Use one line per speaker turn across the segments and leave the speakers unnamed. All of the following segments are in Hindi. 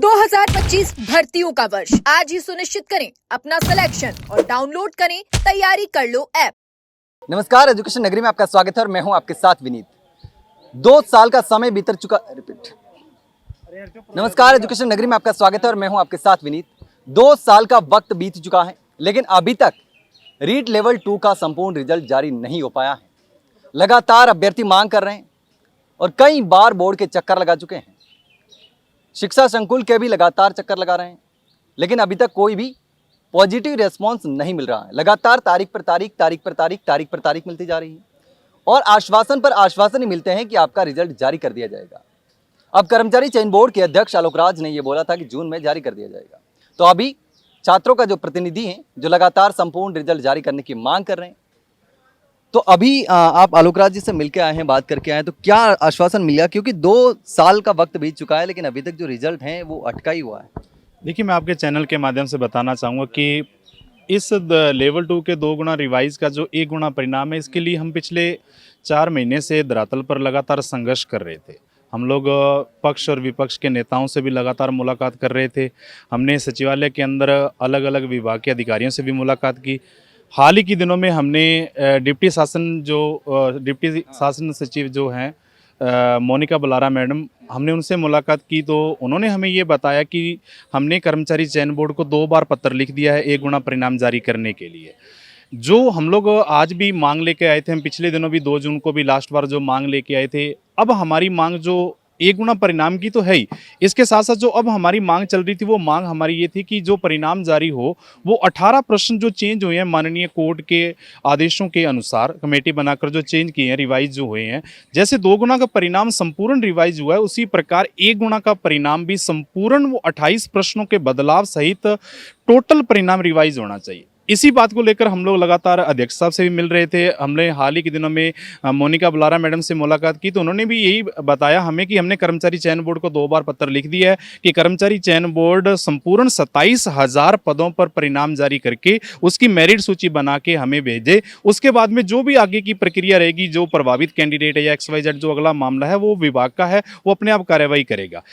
2025 भर्तियों का वर्ष आज ही सुनिश्चित करें अपना सिलेक्शन और डाउनलोड करें तैयारी कर लो ऐप।
नमस्कार, एजुकेशन नगरी में आपका स्वागत है और मैं हूं आपके साथ विनीत। 2 साल का समय बीत चुका नमस्कार, एजुकेशन नगरी में आपका स्वागत है और मैं हूं आपके साथ विनीत। 2 साल का वक्त बीत चुका है, लेकिन अभी तक रीट लेवल 2 का संपूर्ण रिजल्ट जारी नहीं हो पाया है। लगातार अभ्यर्थी मांग कर रहे हैं और कई बार बोर्ड के चक्कर लगा चुके हैं। शिक्षा संकुल के भी लगातार चक्कर लगा रहे हैं, लेकिन अभी तक कोई भी पॉजिटिव रिस्पॉन्स नहीं मिल रहा है। लगातार तारीख पर तारीख मिलती जा रही है और आश्वासन पर आश्वासन ही मिलते हैं कि आपका रिजल्ट जारी कर दिया जाएगा। अब कर्मचारी चयन बोर्ड के अध्यक्ष आलोक राज ने यह बोला था कि जून में जारी कर दिया जाएगा। तो अभी छात्रों का जो प्रतिनिधि हैं, जो लगातार संपूर्ण रिजल्ट जारी करने की मांग कर रहे हैं, तो अभी आप आलोक राज जी से मिलकर आए हैं, बात करके आए हैं, तो क्या आश्वासन मिला? क्योंकि 2 साल का वक्त बीत चुका है, लेकिन अभी तक जो रिजल्ट है वो अटका ही हुआ है।
देखिए, मैं आपके चैनल के माध्यम से बताना चाहूँगा कि इस लेवल 2 के 2 गुना रिवाइज का जो 1 गुना परिणाम है, इसके लिए हम पिछले 4 महीने से धरातल पर लगातार संघर्ष कर रहे थे। हम लोग पक्ष और विपक्ष के नेताओं से भी लगातार मुलाकात कर रहे थे। हमने सचिवालय के अंदर अलग अलग विभाग के अधिकारियों से भी मुलाकात की। हाल ही के दिनों में हमने डिप्टी शासन सचिव जो हैं मोनिका बुलारा मैडम, हमने उनसे मुलाकात की, तो उन्होंने हमें ये बताया कि हमने कर्मचारी चयन बोर्ड को 2 बार पत्र लिख दिया है 1 गुना परिणाम जारी करने के लिए। जो हम लोग आज भी मांग लेके आए थे, हम पिछले दिनों भी 2 जून को भी लास्ट बार जो मांग लेके आए थे, अब हमारी मांग जो 1 गुना परिणाम की तो है ही, इसके साथ साथ जो अब हमारी मांग चल रही थी, वो मांग हमारी ये थी कि जो परिणाम जारी हो, वो 18 प्रश्न जो चेंज हुए हैं माननीय कोर्ट के आदेशों के अनुसार कमेटी बनाकर जो चेंज किए हैं, रिवाइज जो हुए हैं, जैसे 2 गुना का परिणाम संपूर्ण रिवाइज हुआ है, उसी प्रकार 1 गुना का परिणाम भी संपूर्ण वो 28 प्रश्नों के बदलाव सहित टोटल परिणाम रिवाइज होना चाहिए। इसी बात को लेकर हम लोग लगातार अध्यक्ष साहब से भी मिल रहे थे। हमने हाल ही के दिनों में मोनिका बुलारा मैडम से मुलाकात की, तो उन्होंने भी यही बताया हमें कि हमने कर्मचारी चयन बोर्ड को 2 बार पत्र लिख दिया है कि कर्मचारी चयन बोर्ड संपूर्ण 27,000 पदों पर परिणाम जारी करके उसकी मेरिट सूची बना के हमें भेजे। उसके बाद में जो भी आगे की प्रक्रिया रहेगी, जो प्रभावित कैंडिडेट है या XYZ जो अगला मामला है, वो विभाग का है, वो अपने आप कार्रवाई करेगा।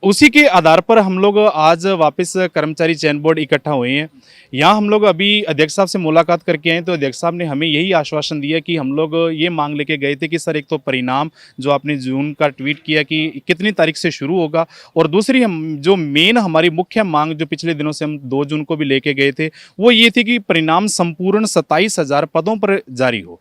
उसी के आधार पर हम लोग आज वापस कर्मचारी चयन बोर्ड इकट्ठा हुए हैं। यहाँ हम लोग अभी अध्यक्ष साहब से मुलाकात करके आए, तो अध्यक्ष साहब ने हमें यही आश्वासन दिया कि हम लोग ये मांग लेके गए थे कि सर, एक तो परिणाम जो आपने जून का ट्वीट किया कि कितनी तारीख से शुरू होगा, और दूसरी हम जो मेन हमारी मुख्य मांग जो पिछले दिनों से हम 2 जून को भी लेके गए थे, वो ये थी कि परिणाम संपूर्ण 27,000 पदों पर जारी हो।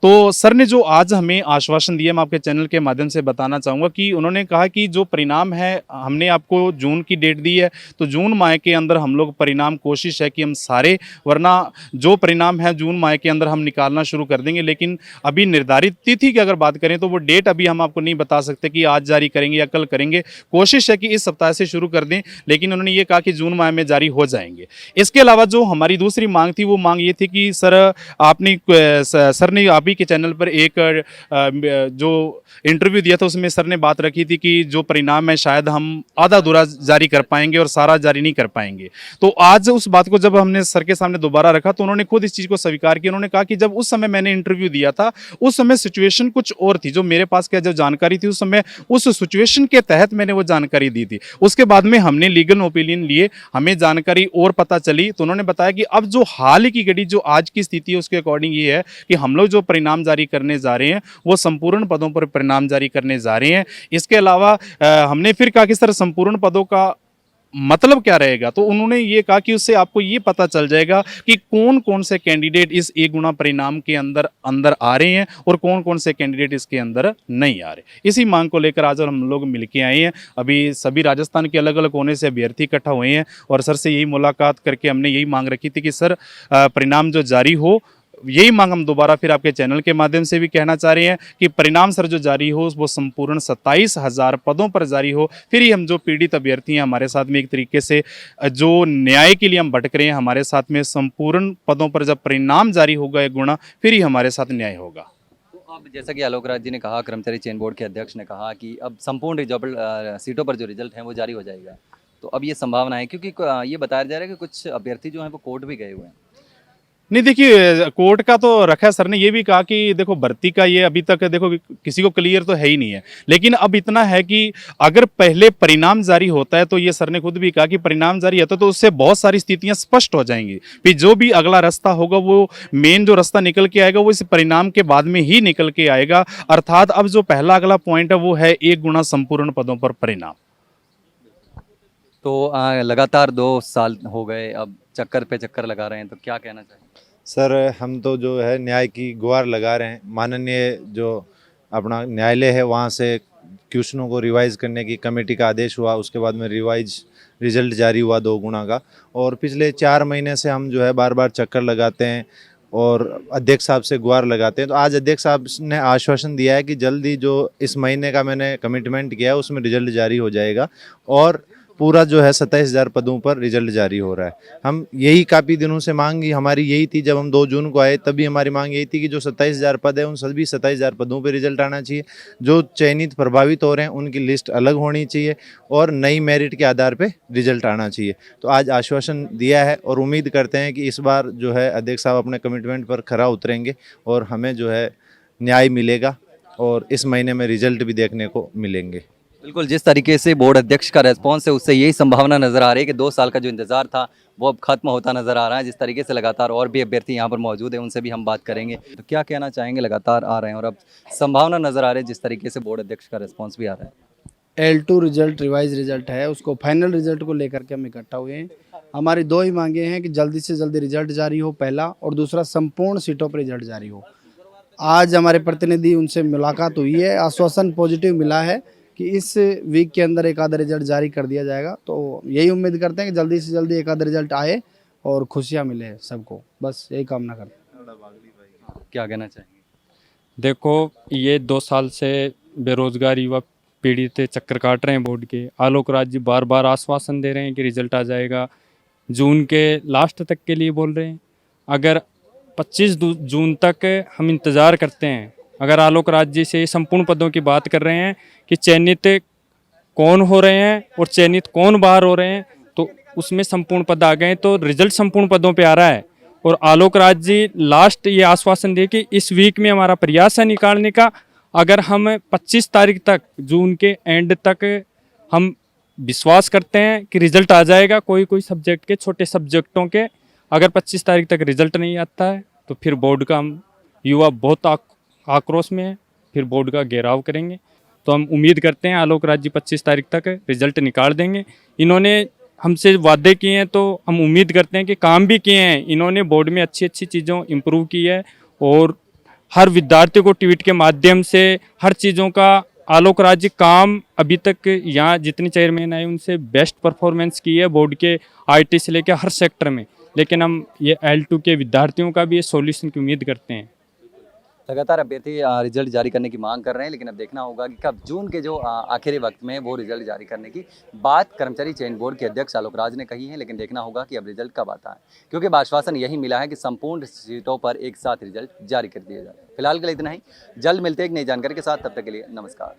तो सर ने जो आज हमें आश्वासन दिया, मैं आपके चैनल के माध्यम से बताना चाहूँगा कि उन्होंने कहा कि जो परिणाम है, हमने आपको जून की डेट दी है, तो जून माह के अंदर हम लोग परिणाम, कोशिश है कि हम सारे, वरना जो परिणाम है जून माह के अंदर हम निकालना शुरू कर देंगे। लेकिन अभी निर्धारित तिथि की अगर बात करें तो वो डेट अभी हम आपको नहीं बता सकते कि आज जारी करेंगे या कल करेंगे। कोशिश है कि इस सप्ताह से शुरू कर दें, लेकिन उन्होंने ये कहा कि जून माह में जारी हो जाएंगे। इसके अलावा जो हमारी दूसरी मांग थी, वो मांग ये थी कि सर ने आप के चैनल पर एक जो इंटरव्यू दिया था, उसमें सर ने बात रखी थी कि जो परिणाम है शायद हम आधा अधूरा जारी कर पाएंगे और सारा जारी नहीं कर पाएंगे। तो आज उस बात को जब हमने सर के सामने दोबारा रखा, तो उन्होंने खुद इस चीज़ को स्वीकार किया। उन्होंने कहा कि जब उस समय मैंने इंटरव्यू दिया था, उस समय सिचुएशन कुछ और थी, जो मेरे पास क्या जो जानकारी थी उस समय, उस सिचुएशन के तहत मैंने वो जानकारी दी थी। उसके बाद में हमने लीगल ओपिनियन लिए, हमें जानकारी और पता चली, तो उन्होंने बताया कि अब जो हाल की घड़ी जो आज की स्थिति है, उसके अकॉर्डिंग ये है कि हम लोग जो परिणाम जारी करने जा रहे हैं, वो संपूर्ण पदों पर परिणाम जारी करने जा रहे हैं। इसके अलावा हमने फिर कहा कि सर, संपूर्ण पदों का मतलब क्या रहेगा? तो उन्होंने ये कहा कि उससे आपको ये पता चल जाएगा कि कौन कौन से कैंडिडेट इस 1 गुना परिणाम के अंदर आ रहे हैं और कौन कौन से कैंडिडेट इसके अंदर नहीं आ रहे। इसी मांग को लेकर आज हम लोग मिलके आए हैं। अभी सभी राजस्थान के अलग अलग कोने से अभ्यर्थी इकट्ठा हुए हैं और सर से यही मुलाकात करके हमने यही मांग रखी थी कि सर, परिणाम जो जारी हो, यही मांग हम दोबारा फिर आपके चैनल के माध्यम से भी कहना चाह रहे हैं कि परिणाम सर जो जारी हो, वो संपूर्ण 27,000 पदों पर जारी हो। फिर ही हम जो पीड़ित अभ्यर्थी हैं, हमारे साथ में एक तरीके से जो न्याय के लिए हम भटक रहे हैं, हमारे साथ में संपूर्ण पदों पर जब परिणाम जारी होगा 1 गुना, फिर ही हमारे साथ न्याय होगा।
तो अब जैसा कि आलोक राज जी ने कहा, कर्मचारी चयन बोर्ड के अध्यक्ष ने कहा कि अब संपूर्ण रिजल्ट सीटों पर जो रिजल्ट है वो जारी हो जाएगा, तो अब ये संभावना है, क्योंकि ये बताया जा रहा है कि कुछ अभ्यर्थी जो हैं वो कोर्ट भी गए हुए हैं।
नहीं देखिए, कोर्ट का तो रखा है सर ने, ये भी कहा कि देखो भर्ती का ये अभी तक देखो किसी को क्लियर तो है ही नहीं है, लेकिन अब इतना है कि अगर पहले परिणाम जारी होता है तो ये सर ने खुद भी कहा कि परिणाम जारी होता है तो उससे बहुत सारी स्थितियां स्पष्ट हो जाएंगी, फिर जो भी अगला रास्ता होगा वो मेन जो रास्ता निकल के आएगा वो इस परिणाम के बाद में ही निकल के आएगा। अर्थात अब जो पहला अगला पॉइंट है वो है 1 गुना संपूर्ण पदों पर परिणाम।
तो लगातार 2 साल हो गए, अब चक्कर पे चक्कर लगा रहे हैं, तो क्या कहना चाहिए?
सर हम तो जो है न्याय की गुहार लगा रहे हैं। माननीय जो अपना न्यायालय है वहाँ से क्वेश्चनों को रिवाइज़ करने की कमेटी का आदेश हुआ, उसके बाद में रिजल्ट जारी हुआ 2 गुना का। और पिछले 4 महीने से हम जो है बार बार चक्कर लगाते हैं और अध्यक्ष साहब से गुहार लगाते हैं। तो आज अध्यक्ष साहब ने आश्वासन दिया है कि जल्दी जो इस महीने का मैंने कमिटमेंट किया है उसमें रिजल्ट जारी हो जाएगा और पूरा जो है 27,000 पदों पर रिजल्ट जारी हो रहा है। हम यही काफ़ी दिनों से मांग हमारी यही थी, जब हम 2 जून को आए तभी हमारी मांग यही थी कि जो 27,000 पद है उन सभी 27,000 पदों पर रिजल्ट आना चाहिए। जो चयनित प्रभावित हो रहे हैं उनकी लिस्ट अलग होनी चाहिए और नई मेरिट के आधार पर रिजल्ट आना चाहिए। तो आज आश्वासन दिया है और उम्मीद करते हैं कि इस बार जो है अध्यक्ष साहब अपने कमिटमेंट पर खरा उतरेंगे और हमें जो है न्याय मिलेगा और इस महीने में रिजल्ट भी देखने को मिलेंगे।
बिल्कुल, जिस तरीके से बोर्ड अध्यक्ष का रेस्पॉन्स है उससे यही संभावना नज़र आ रही है कि 2 साल का जो इंतजार था वो अब खत्म होता नज़र आ रहा है। जिस तरीके से लगातार और भी अभ्यर्थी यहाँ पर मौजूद हैं उनसे भी हम बात करेंगे, तो क्या कहना चाहेंगे? लगातार आ रहे हैं और अब संभावना नज़र आ रही है जिस तरीके से बोर्ड अध्यक्ष का रेस्पॉन्स भी आ रहा है।
L2 रिजल्ट रिवाइज रिजल्ट है, उसको फाइनल रिजल्ट को लेकर के हम इकट्ठा हुए हैं। हमारी 2 ही मांगे हैं कि जल्दी से जल्दी रिजल्ट जारी हो पहला, और दूसरा संपूर्ण सीटों पर रिजल्ट जारी हो। आज हमारे प्रतिनिधि उनसे मुलाकात हुई है, आश्वासन पॉजिटिव मिला है कि इस वीक के अंदर एक आधा रिजल्ट जारी कर दिया जाएगा। तो यही उम्मीद करते हैं कि जल्दी से जल्दी एक आधा रिजल्ट आए और खुशियाँ मिले सबको, बस यही कामना करते हैं।
क्या कहना चाहेंगे?
देखो, ये 2 साल से बेरोजगार युवा पीढ़ी से चक्कर काट रहे हैं बोर्ड के। आलोक राज जी बार बार आश्वासन दे रहे हैं कि रिजल्ट आ जाएगा, जून के लास्ट तक के लिए बोल रहे हैं। अगर 25 जून तक हम इंतज़ार करते हैं, अगर आलोक राज जी से संपूर्ण पदों की बात कर रहे हैं कि चयनित कौन हो रहे हैं और चयनित कौन बाहर हो रहे हैं, तो उसमें संपूर्ण पद आ गए तो रिजल्ट संपूर्ण पदों पे आ रहा है। और आलोक राज जी लास्ट ये आश्वासन दे कि इस वीक में हमारा प्रयास है निकालने का। अगर हम 25 तारीख तक, जून के एंड तक हम विश्वास करते हैं कि रिजल्ट आ जाएगा, कोई कोई सब्जेक्ट के, छोटे सब्जेक्टों के, अगर 25 तारीख तक रिजल्ट नहीं आता है तो फिर बोर्ड का हम युवा बहुत आक्रोश में है, फिर बोर्ड का घेराव करेंगे। तो हम उम्मीद करते हैं आलोक राज जी 25 तारीख तक रिजल्ट निकाल देंगे। इन्होंने हमसे वादे किए हैं तो हम उम्मीद करते हैं कि काम भी किए हैं। इन्होंने बोर्ड में अच्छी अच्छी चीज़ों इम्प्रूव की है और हर विद्यार्थी को ट्वीट के माध्यम से हर चीज़ों का आलोक राज जी काम अभी तक यहाँ जितने चेयरमैन आए उनसे बेस्ट परफॉर्मेंस की है बोर्ड के, IT से लेकर हर सेक्टर में। लेकिन हम ये L2 के विद्यार्थियों का भी ये सॉल्यूशन की उम्मीद करते हैं।
लगातार अभ्यर्थी रिजल्ट जारी करने की मांग कर रहे हैं, लेकिन अब देखना होगा कि कब जून के जो आखिरी वक्त में वो रिजल्ट जारी करने की बात कर्मचारी चयन बोर्ड के अध्यक्ष आलोक राज ने कही है। लेकिन देखना होगा कि अब रिजल्ट कब आता है, क्योंकि आश्वासन यही मिला है कि संपूर्ण सीटों पर एक साथ रिजल्ट जारी कर दिया जाए। फिलहाल के लिए इतना ही, जल्द मिलते हैं एक नई जानकारी के साथ, तब तक के लिए नमस्कार।